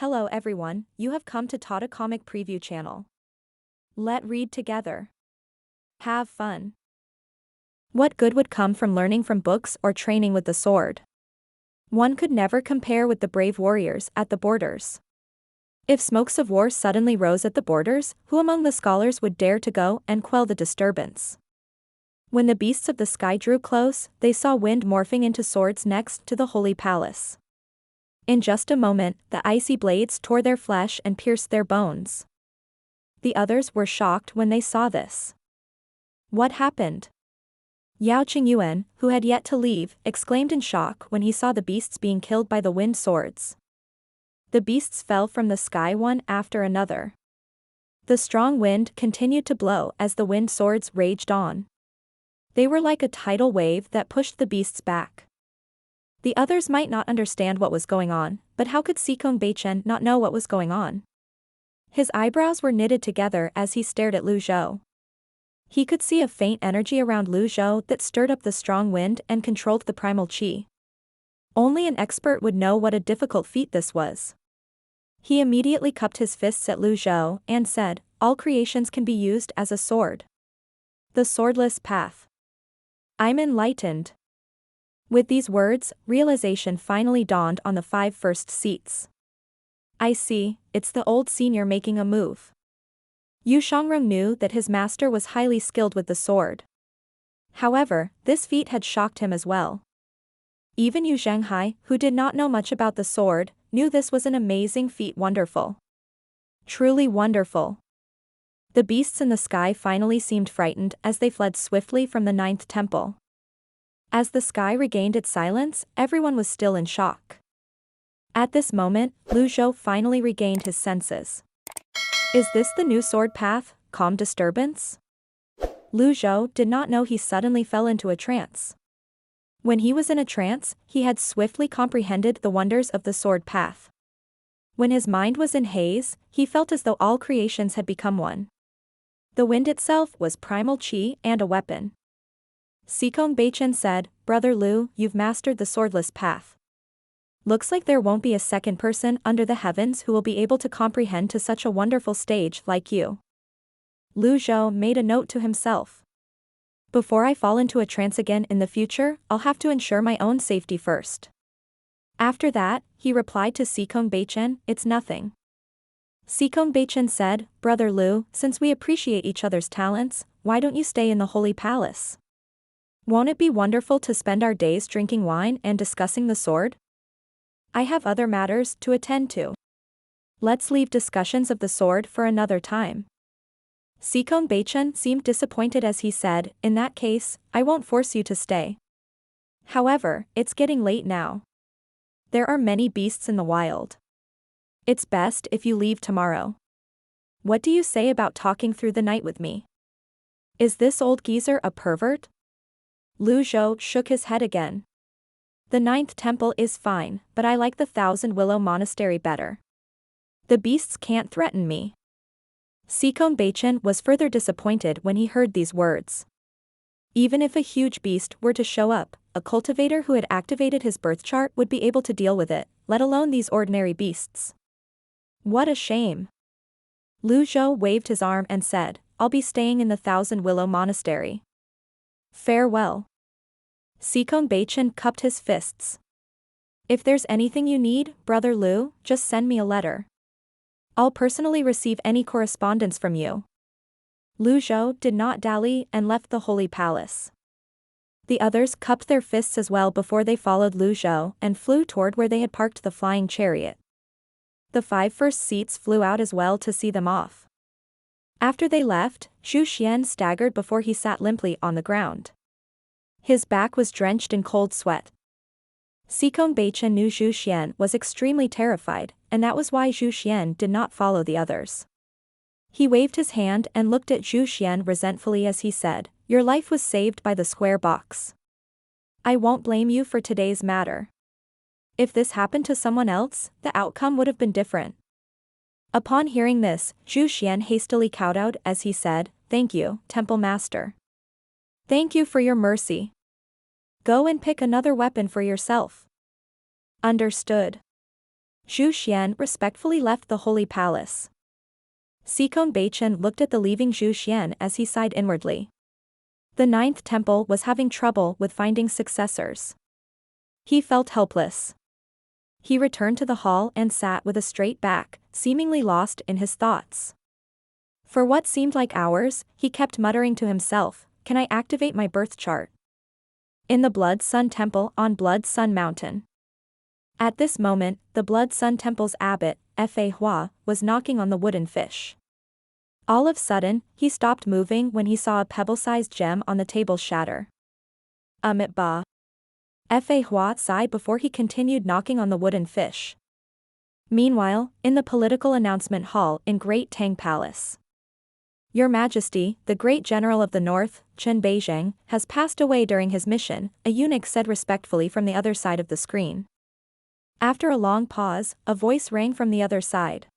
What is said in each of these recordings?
Hello everyone, you have come to Tata Comic Preview channel. Let read together. Have fun. What good would come from learning from books or training with the sword? One could never compare with the brave warriors at the borders. If smokes of war suddenly rose at the borders, who among the scholars would dare to go and quell the disturbance? When the beasts of the sky drew close, they saw wind morphing into swords next to the holy palace. In just a moment, the icy blades tore their flesh and pierced their bones. The others were shocked when they saw this. What happened? Yao Qingyuan, who had yet to leave, exclaimed in shock when he saw the beasts being killed by the wind swords. The beasts fell from the sky one after another. The strong wind continued to blow as the wind swords raged on. They were like a tidal wave that pushed the beasts back. The others might not understand what was going on, but how could Sikong Beichen not know what was going on? His eyebrows were knitted together as he stared at Lu Zhou. He could see a faint energy around Lu Zhou that stirred up the strong wind and controlled the primal qi. Only an expert would know what a difficult feat this was. He immediately cupped his fists at Lu Zhou and said, "All creations can be used as a sword. The swordless path. I'm enlightened." With these words, realization finally dawned on the 5 first seats. I see, it's the old senior making a move. Yu Shangrong knew that his master was highly skilled with the sword. However, this feat had shocked him as well. Even Yu Zhenghai, who did not know much about the sword, knew this was an amazing feat. Wonderful. Truly wonderful. The beasts in the sky finally seemed frightened as they fled swiftly from the 9th temple. As the sky regained its silence, everyone was still in shock. At this moment, Lu Zhou finally regained his senses. Is this the new sword path, calm disturbance? Lu Zhou did not know he suddenly fell into a trance. When he was in a trance, he had swiftly comprehended the wonders of the sword path. When his mind was in haze, he felt as though all creations had become one. The wind itself was primal qi and a weapon. Sikong Beichen said, "Brother Lu, you've mastered the swordless path. Looks like there won't be a second person under the heavens who will be able to comprehend to such a wonderful stage like you." Lu Zhou made a note to himself. Before I fall into a trance again in the future, I'll have to ensure my own safety first. After that, he replied to Sikong Beichen, "It's nothing." Sikong Beichen said, "Brother Lu, since we appreciate each other's talents, why don't you stay in the holy palace? Won't it be wonderful to spend our days drinking wine and discussing the sword? I have other matters to attend to. Let's leave discussions of the sword for another time." Sikong Beichen seemed disappointed as he said, "In that case, I won't force you to stay. However, it's getting late now. There are many beasts in the wild. It's best if you leave tomorrow. What do you say about talking through the night with me? Is this old geezer a pervert?" Lu Zhou shook his head again. "The 9th temple is fine, but I like the 1,000 Willow Monastery better. The beasts can't threaten me." Sikong Beichen was further disappointed when he heard these words. Even if a huge beast were to show up, a cultivator who had activated his birth chart would be able to deal with it, let alone these ordinary beasts. What a shame. Lu Zhou waved his arm and said, "I'll be staying in the 1,000 Willow Monastery. Farewell." Sikong Beichen cupped his fists. "If there's anything you need, Brother Lu, just send me a letter. I'll personally receive any correspondence from you." Lu Zhou did not dally and left the holy palace. The others cupped their fists as well before they followed Lu Zhou and flew toward where they had parked the flying chariot. The 5 first seats flew out as well to see them off. After they left, Zhu Xian staggered before he sat limply on the ground. His back was drenched in cold sweat. Sikong Beichen knew Zhu Xian was extremely terrified, and that was why Zhu Xian did not follow the others. He waved his hand and looked at Zhu Xian resentfully as he said, "Your life was saved by the square box. I won't blame you for today's matter. If this happened to someone else, the outcome would have been different." Upon hearing this, Zhu Xian hastily kowtowed as he said, "Thank you, Temple Master. Thank you for your mercy. Go and pick another weapon for yourself." Understood. Zhu Xian respectfully left the holy palace. Sikong Beichen looked at the leaving Zhu Xian as he sighed inwardly. The ninth temple was having trouble with finding successors. He felt helpless. He returned to the hall and sat with a straight back, seemingly lost in his thoughts. For what seemed like hours, he kept muttering to himself, "Can I activate my birth chart?" In the Blood Sun Temple on Blood Sun Mountain. At this moment, the Blood Sun Temple's abbot, Fa Hua, was knocking on the wooden fish. All of a sudden, he stopped moving when he saw a pebble-sized gem on the table shatter. Amit ba. Fa Hua sighed before he continued knocking on the wooden fish. Meanwhile, in the political announcement hall in Great Tang Palace. Your Majesty, the great general of the north, Chen Beizheng, has passed away during his mission, a eunuch said respectfully from the other side of the screen. After a long pause, a voice rang from the other side.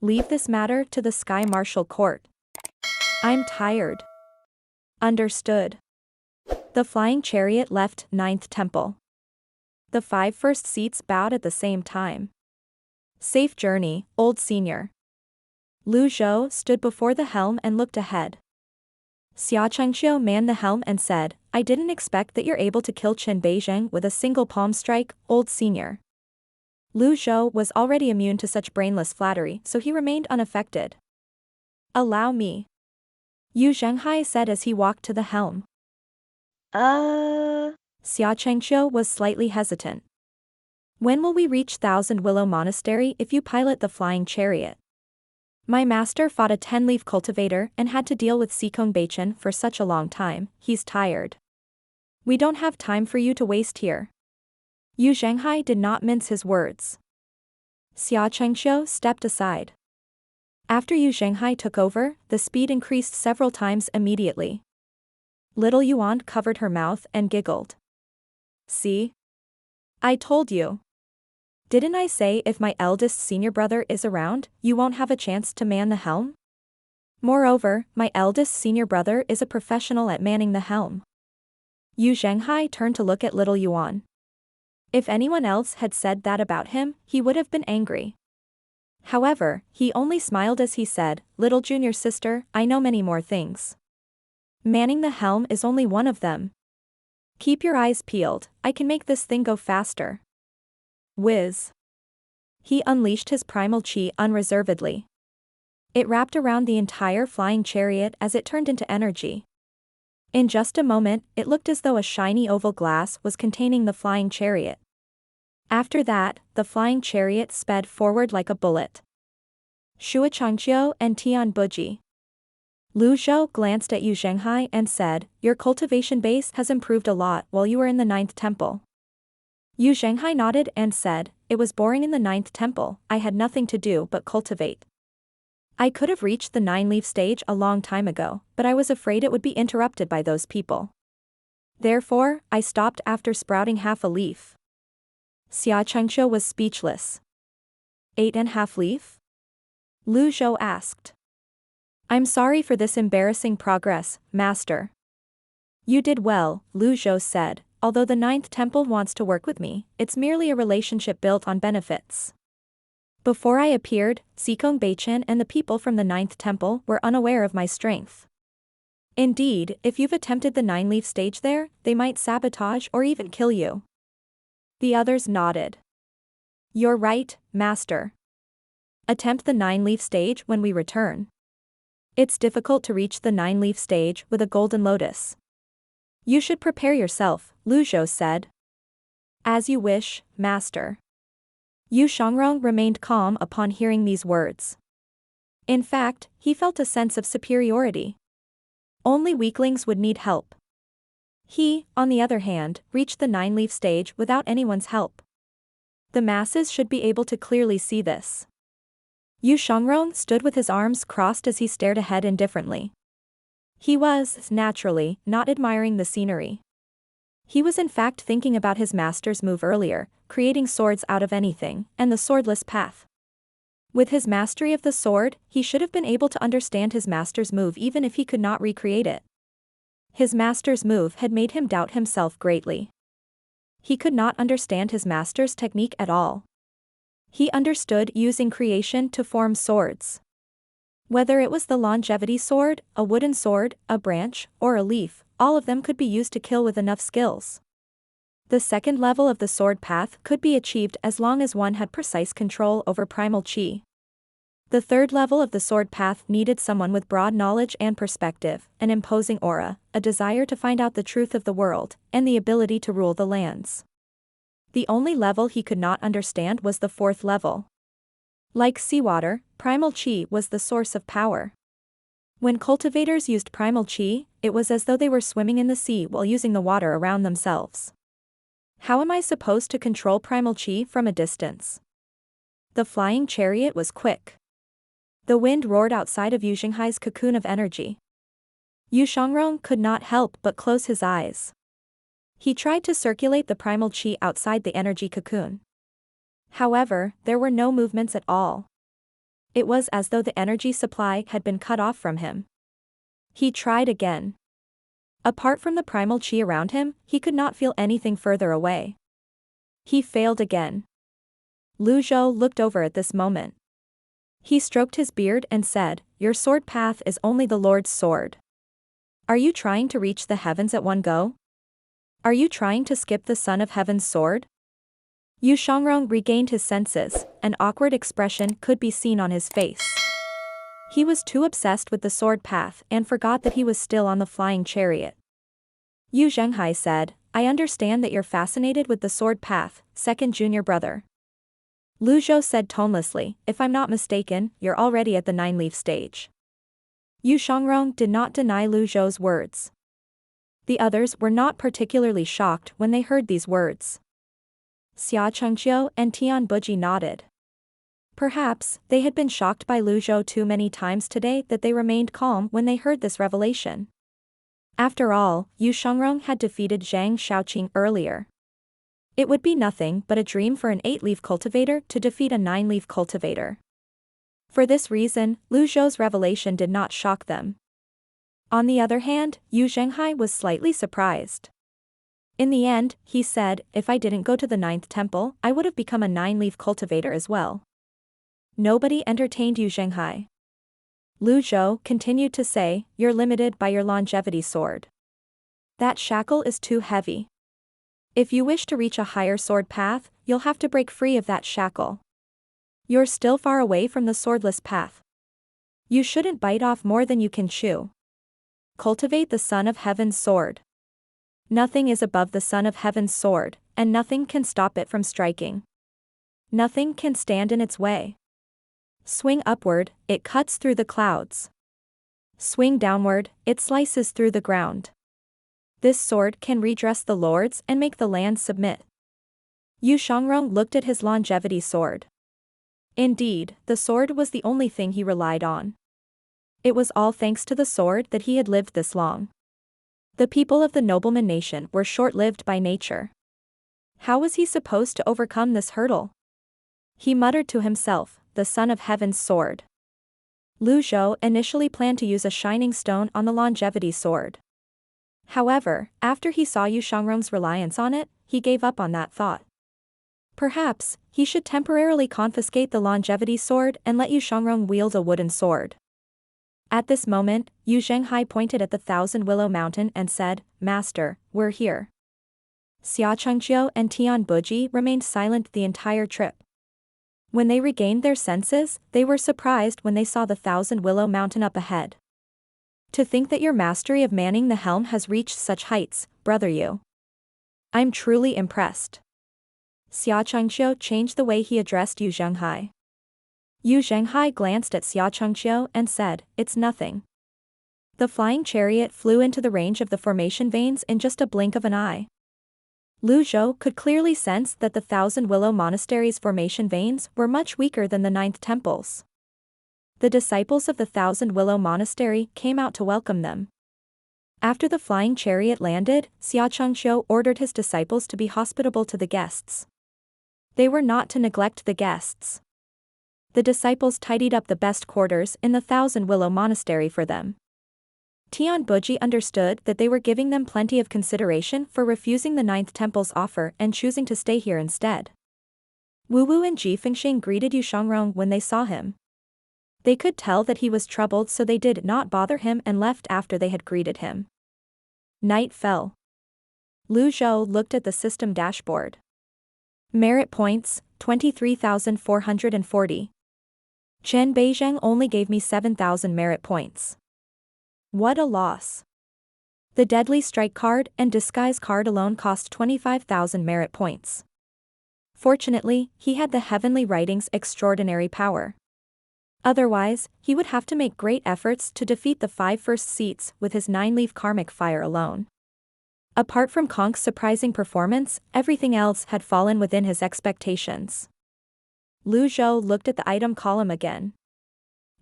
Leave this matter to the Sky Marshal Court. I'm tired. Understood. The flying chariot left Ninth Temple. The 5 first seats bowed at the same time. Safe journey, old senior. Lu Zhou stood before the helm and looked ahead. Xia Chengxiu manned the helm and said, I didn't expect that you're able to kill Chen Beizheng with a single palm strike, old senior. Lu Zhou was already immune to such brainless flattery, so he remained unaffected. Allow me. Zhenghai said as he walked to the helm. Xia Chengxiu was slightly hesitant. When will we reach Thousand Willow Monastery if you pilot the flying chariot? My master fought a 10-leaf cultivator and had to deal with Sikong Beichen for such a long time, he's tired. We don't have time for you to waste here. Zhenghai did not mince his words. Xia Chengxiu stepped aside. After Zhenghai took over, the speed increased several times immediately. Little Yuan covered her mouth and giggled. See? I told you. Didn't I say if my eldest senior brother is around, you won't have a chance to man the helm? Moreover, my eldest senior brother is a professional at manning the helm. Zhenghai turned to look at little Yuan. If anyone else had said that about him, he would have been angry. However, he only smiled as he said, Little junior sister, I know many more things. Manning the helm is only one of them. Keep your eyes peeled, I can make this thing go faster. Whiz. He unleashed his primal chi unreservedly. It wrapped around the entire flying chariot as it turned into energy. In just a moment, it looked as though a shiny oval glass was containing the flying chariot. After that, the flying chariot sped forward like a bullet. Shua Changqiu and Tian Buji. Lu Zhou glanced at Zhenghai and said, Your cultivation base has improved a lot while you were in the 9th temple. Zhenghai nodded and said, It was boring in the 9th temple, I had nothing to do but cultivate. I could have reached the 9-leaf stage a long time ago, but I was afraid it would be interrupted by those people. Therefore, I stopped after sprouting half a leaf. Xia Chengxiu was speechless. 8½ leaf? Lu Zhou asked. I'm sorry for this embarrassing progress, master. You did well, Lu Zhou said, although the 9th temple wants to work with me, it's merely a relationship built on benefits. Before I appeared, Sikong Beichen and the people from the 9th temple were unaware of my strength. Indeed, if you've attempted the 9-leaf stage there, they might sabotage or even kill you. The others nodded. You're right, master. Attempt the 9-leaf stage when we return. It's difficult to reach the 9-leaf stage with a golden lotus. You should prepare yourself, Lu Zhou said. As you wish, master. Yu Shangrong remained calm upon hearing these words. In fact, he felt a sense of superiority. Only weaklings would need help. He, on the other hand, reached the 9-leaf stage without anyone's help. The masses should be able to clearly see this. Yu Shangrong stood with his arms crossed as he stared ahead indifferently. He was, naturally, not admiring the scenery. He was in fact thinking about his master's move earlier, creating swords out of anything, and the swordless path. With his mastery of the sword, he should have been able to understand his master's move even if he could not recreate it. His master's move had made him doubt himself greatly. He could not understand his master's technique at all. He understood using creation to form swords. Whether it was the longevity sword, a wooden sword, a branch, or a leaf, all of them could be used to kill with enough skills. The second level of the sword path could be achieved as long as one had precise control over primal chi. The third level of the sword path needed someone with broad knowledge and perspective, an imposing aura, a desire to find out the truth of the world, and the ability to rule the lands. The only level he could not understand was the fourth level. Like seawater, primal chi was the source of power. When cultivators used primal chi, it was as though they were swimming in the sea while using the water around themselves. How am I supposed to control primal chi from a distance? The flying chariot was quick. The wind roared outside of Zhenghai's cocoon of energy. Yu Shangrong could not help but close his eyes. He tried to circulate the primal chi outside the energy cocoon. However, there were no movements at all. It was as though the energy supply had been cut off from him. He tried again. Apart from the primal chi around him, he could not feel anything further away. He failed again. Zhou looked over at this moment. He stroked his beard and said, "Your sword path is only the Lord's sword. Are you trying to reach the heavens at one go? Are you trying to skip the Son of Heaven's sword?" Yu Shangrong regained his senses, an awkward expression could be seen on his face. He was too obsessed with the sword path and forgot that he was still on the flying chariot. Yu Zhenghai said, "I understand that you're fascinated with the sword path, second junior brother." Zhou said tonelessly, "If I'm not mistaken, you're already at the 9-leaf stage." Yu Shangrong did not deny Zhou's words. The others were not particularly shocked when they heard these words. Xia Chengqiu and Tian Buji nodded. Perhaps, they had been shocked by Zhou too many times today that they remained calm when they heard this revelation. After all, Yu Shangrong had defeated Zhang Shaoqing earlier. It would be nothing but a dream for an 8-leaf cultivator to defeat a 9-leaf cultivator. For this reason, Zhou's revelation did not shock them. On the other hand, Yu Zhenghai was slightly surprised. In the end, he said, "If I didn't go to the 9th temple, I would have become a 9-leaf cultivator as well." Nobody entertained Yu Zhenghai. Zhou continued to say, "You're limited by your longevity sword. That shackle is too heavy. If you wish to reach a higher sword path, you'll have to break free of that shackle. You're still far away from the swordless path. You shouldn't bite off more than you can chew. Cultivate the Son of Heaven's sword. Nothing is above the Son of Heaven's sword, and nothing can stop it from striking. Nothing can stand in its way. Swing upward, it cuts through the clouds. Swing downward, it slices through the ground. This sword can redress the lords and make the land submit." Yu Shangrong looked at his longevity sword. Indeed, the sword was the only thing he relied on. It was all thanks to the sword that he had lived this long. The people of the nobleman nation were short-lived by nature. How was he supposed to overcome this hurdle? He muttered to himself, "The Son of Heaven's sword." Zhou initially planned to use a shining stone on the longevity sword. However, after he saw Yu Shangrong's reliance on it, he gave up on that thought. Perhaps, he should temporarily confiscate the longevity sword and let Yu Shangrong wield a wooden sword. At this moment, Yu Zhenghai pointed at the Thousand Willow Mountain and said, "Master, we're here." Xia Chengqiu and Tian Buji remained silent the entire trip. When they regained their senses, they were surprised when they saw the Thousand Willow Mountain up ahead. "To think that your mastery of manning the helm has reached such heights, brother Yu. I'm truly impressed." Xia Chengqiu changed the way he addressed Yu Zhenghai. Yu Zhenghai glanced at Xia Chengqiu and said, "It's nothing." The flying chariot flew into the range of the formation veins in just a blink of an eye. Zhou could clearly sense that the Thousand Willow Monastery's formation veins were much weaker than the 9th temple's. The disciples of the Thousand Willow Monastery came out to welcome them. After the flying chariot landed, Xia Chengqiu ordered his disciples to be hospitable to the guests. They were not to neglect the guests. The disciples tidied up the best quarters in the Thousand Willow Monastery for them. Tian Buji understood that they were giving them plenty of consideration for refusing the 9th temple's offer and choosing to stay here instead. Wu Wu and Ji Fengxing greeted Yu Shangrong when they saw him. They could tell that he was troubled, so they did not bother him and left after they had greeted him. Night fell. Lu Zhou looked at the system dashboard. Merit points, 23,440. Chen Beizheng only gave me 7,000 merit points. What a loss. The Deadly Strike card and Disguise card alone cost 25,000 merit points. Fortunately, he had the Heavenly Writing's extraordinary power. Otherwise, he would have to make great efforts to defeat the 5 first seats with his 9-leaf karmic fire alone. Apart from Konk's surprising performance, everything else had fallen within his expectations. Lu Zhou looked at the item column again.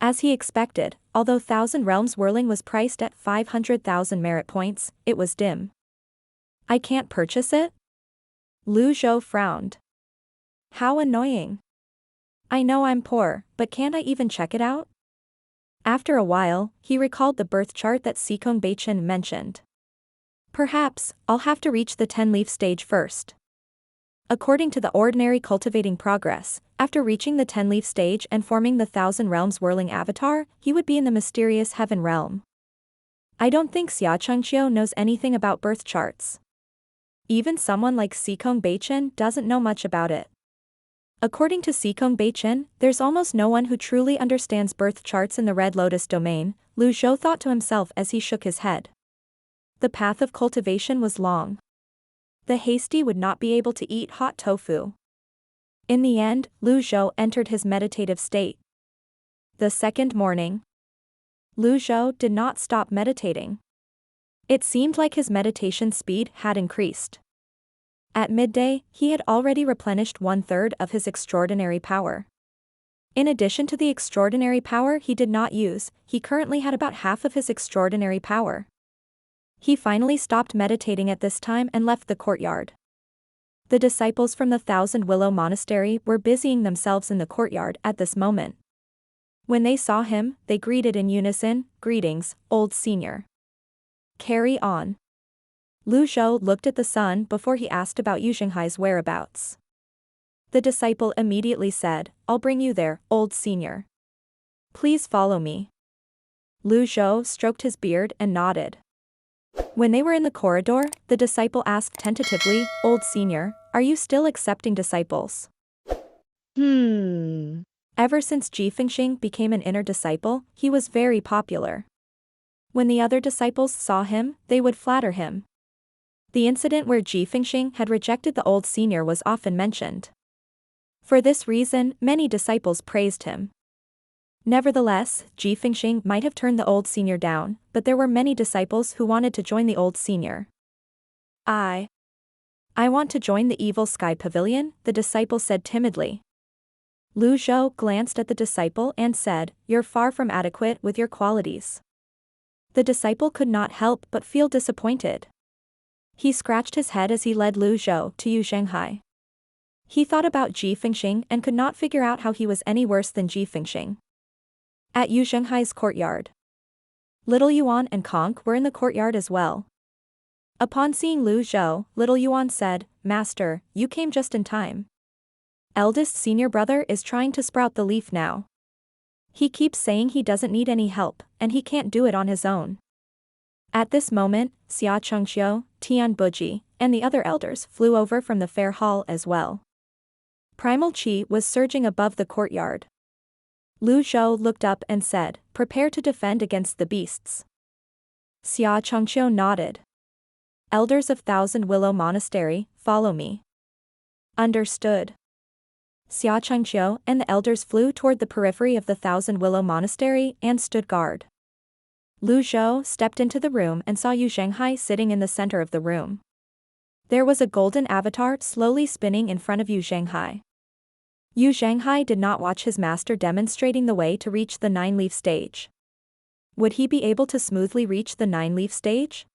As he expected, although Thousand Realms Whirling was priced at 500,000 merit points, it was dim. I can't purchase it? Lu Zhou frowned. How annoying. I know I'm poor, but can't I even check it out? After a while, he recalled the birth chart that Sikong Beichen mentioned. Perhaps, I'll have to reach the 10-leaf stage first. According to the ordinary cultivating progress, after reaching the 10-leaf stage and forming the Thousand Realms Whirling avatar, he would be in the mysterious Heaven Realm. I don't think Xia Chengqiu knows anything about birth charts. Even someone like Sikong Beichen doesn't know much about it. According to Sikong Beichen, there's almost no one who truly understands birth charts in the Red Lotus domain, Lu Zhou thought to himself as he shook his head. The path of cultivation was long. The hasty would not be able to eat hot tofu. In the end, Lu Zhou entered his meditative state. The second morning. Lu Zhou did not stop meditating. It seemed like his meditation speed had increased. At midday, he had already replenished 1/3 of his extraordinary power. In addition to the extraordinary power he did not use, he currently had about half of his extraordinary power. He finally stopped meditating at this time and left the courtyard. The disciples from the Thousand Willow Monastery were busying themselves in the courtyard at this moment. When they saw him, they greeted in unison, "Greetings, old senior." Carry on. Lu Zhou looked at the sun before he asked about Zhenghai's whereabouts. The disciple immediately said, "I'll bring you there, old senior. Please follow me." Lu Zhou stroked his beard and nodded. When they were in the corridor, the disciple asked tentatively, "Old senior, are you still accepting disciples?" Ever since Ji Fengxing became an inner disciple, he was very popular. When the other disciples saw him, they would flatter him. The incident where Ji Fengxing had rejected the old senior was often mentioned. For this reason, many disciples praised him. Nevertheless, Ji Fengxing might have turned the old senior down, but there were many disciples who wanted to join the old senior. I want to join the Evil Sky Pavilion, the disciple said timidly. Lu Zhou glanced at the disciple and said, "You're far from adequate with your qualities." The disciple could not help but feel disappointed. He scratched his head as he led Lu Zhou to Zhenghai. He thought about Ji Fengxing and could not figure out how he was any worse than Ji Fengxing. At Zhenghai's courtyard. Little Yuan and Konk were in the courtyard as well. Upon seeing Lu Zhou, little Yuan said, "Master, you came just in time. Eldest senior brother is trying to sprout the leaf now. He keeps saying he doesn't need any help, and he can't do it on his own." At this moment, Xia Chengqiu, Tian Buji, and the other elders flew over from the fair hall as well. Primal Qi was surging above the courtyard. Lu Zhou looked up and said, "Prepare to defend against the beasts." Xia Chengqiu nodded. "Elders of Thousand Willow Monastery, follow me." Understood. Xia Chengqiu and the elders flew toward the periphery of the Thousand Willow Monastery and stood guard. Lu Zhou stepped into the room and saw Zhenghai sitting in the center of the room. There was a golden avatar slowly spinning in front of Zhenghai. Zhenghai did not watch his master demonstrating the way to reach the 9-leaf stage. Would he be able to smoothly reach the 9-leaf stage?